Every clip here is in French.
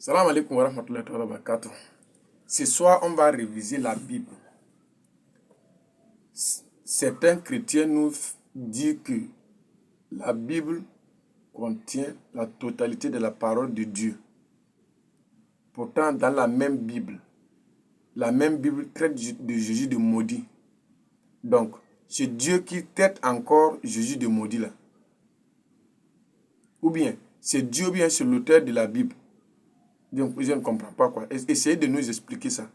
Salam alaikum wa rahmatullahi wa barakatuh. Ce soir, on va réviser la Bible. Certains chrétiens nous disent que la Bible contient la totalité de la parole de Dieu. Pourtant, dans la même Bible traite de Jésus de maudit. Donc, c'est Dieu qui traite encore Jésus de maudit là. Ou bien, c'est Dieu ou bien c'est l'auteur de la Bible. Donc, je ne comprends pas quoi. Essayez de nous expliquer ça.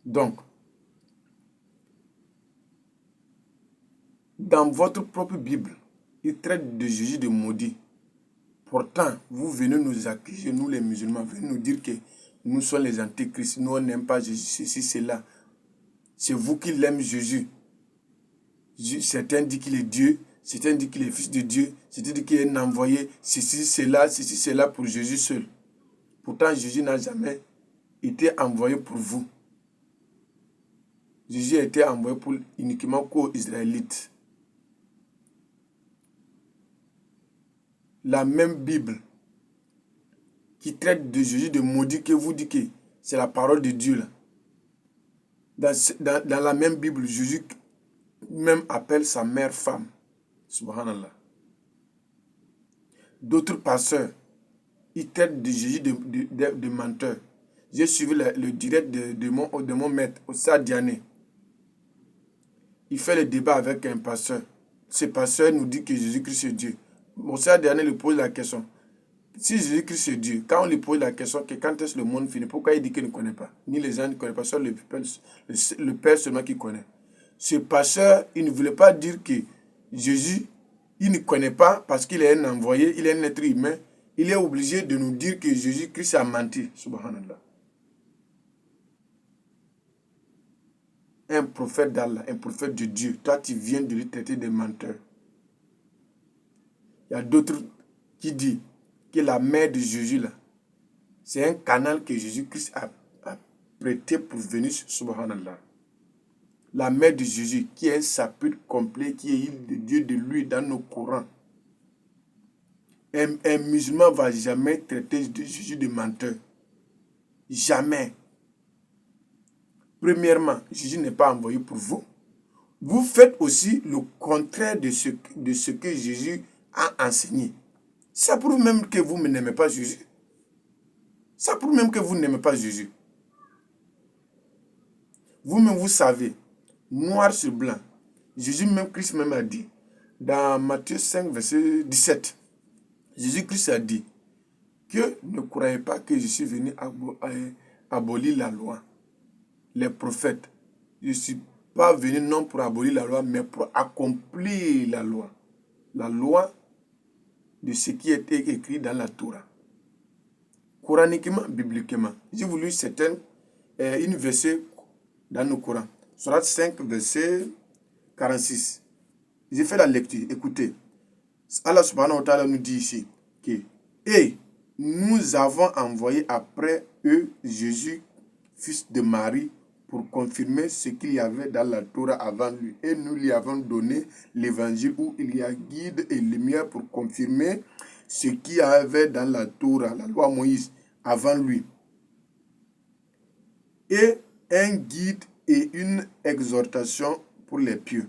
Donc, dans votre propre Bible, il traite de Jésus de maudit. Pourtant, vous venez nous accuser, nous les musulmans, venez nous dire que nous sommes les antéchrists, nous on n'aime pas Jésus, ceci, cela. C'est vous qui l'aimez Jésus. Certains disent qu'il est Dieu, certains disent qu'il est fils de Dieu, certains disent qu'il est un envoyé, ceci, cela pour Jésus seul. Pourtant, Jésus n'a jamais été envoyé pour vous. Jésus a été envoyé uniquement qu'aux Israélites. La même Bible qui traite de Jésus de maudit que vous dites que c'est la parole de Dieu là. Dans la même Bible, Jésus même appelle sa mère femme. Subhanallah. D'autres pasteurs, ils traitent de Jésus de menteur. J'ai suivi le direct de mon maître, Ossa Diané. Il fait le débat avec un pasteur. Ce pasteur nous dit que Jésus-Christ est Dieu. Ossa Diané lui pose la question. Si Jésus-Christ est Dieu, quand on lui pose la question que quand est-ce que le monde finit, pourquoi il dit qu'il ne connaît pas? Ni les gens ne connaissent pas, seul le Père seulement qui connaît. Ce pasteur, il ne voulait pas dire que Jésus, il ne connaît pas parce qu'il est un envoyé, il est un être humain. Il est obligé de nous dire que Jésus-Christ a menti. Subhanallah. Un prophète d'Allah, un prophète de Dieu, toi tu viens de lui traiter de menteur. Il y a d'autres qui disent que la mère de Jésus, là, c'est un canal que Jésus-Christ a prêté pour venir sur Subhanallah. La mère de Jésus, qui est un chapitre complet, qui est il de Dieu de lui dans nos Corans. Un musulman ne va jamais traiter de Jésus de menteur. Jamais. Premièrement, Jésus n'est pas envoyé pour vous. Vous faites aussi le contraire de ce que Jésus a enseigné. Ça prouve même que vous n'aimez pas Jésus. Ça prouve même que vous n'aimez pas Jésus. Vous-même, vous savez, noir sur blanc, Jésus même, Christ même a dit, dans Matthieu 5, verset 17, Jésus-Christ a dit que ne croyez pas que je suis venu abolir la loi, les prophètes. Je ne suis pas venu non pour abolir la loi, mais pour accomplir la loi. La loi de ce qui est écrit dans la Torah. Coraniquement, bibliquement. J'ai voulu une verset dans nos Corans. Surat 5, verset 46. J'ai fait la lecture. Écoutez. Allah subhanahu wa ta'ala nous dit ici que et nous avons envoyé après eux Jésus, fils de Marie, pour confirmer ce qu'il y avait dans la Torah avant lui. Et nous lui avons donné l'évangile où il y a guide et lumière pour confirmer ce qu'il y avait dans la Torah, la loi Moïse, avant lui. Et un guide et une exhortation pour les pieux.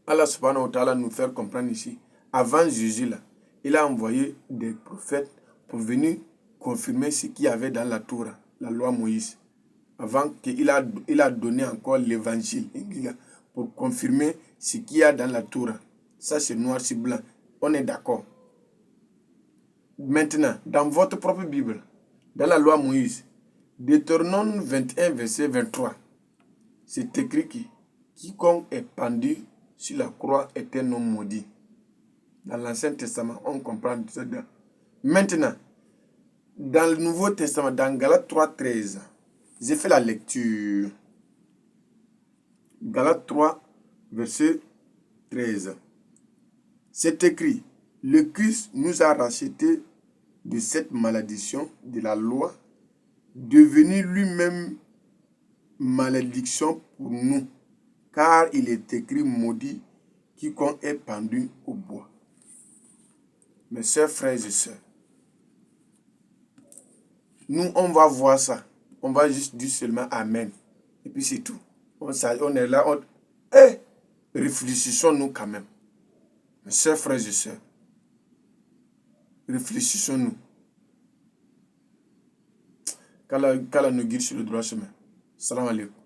Allah subhanahu wa ta'ala nous fait comprendre ici. Avant Jésus, là, il a envoyé des prophètes pour venir confirmer ce qu'il y avait dans la Torah, la loi Moïse. Avant qu'il a donné encore l'évangile pour confirmer ce qu'il y a dans la Torah. Ça, c'est noir sur blanc. On est d'accord. Maintenant, dans votre propre Bible, dans la loi Moïse, Deutéronome 21, verset 23, c'est écrit que quiconque est pendu sur la croix est un homme maudit. Dans l'Ancien Testament, on comprend ça. Maintenant, dans le Nouveau Testament, dans Galates 3, 13, j'ai fait la lecture. Galates 3, verset 13. C'est écrit, le Christ nous a rachetés de cette malédiction de la loi, devenu lui-même malédiction pour nous, car il est écrit maudit quiconque est pendu au bois. Mes chers frères et sœurs, nous, on va voir ça. On va juste dire seulement Amen. Et puis c'est tout. On est là. Réfléchissons-nous quand même. Mes chers frères et sœurs, réfléchissons-nous. Qu'Allah nous guide sur le droit chemin. Salam alaikum.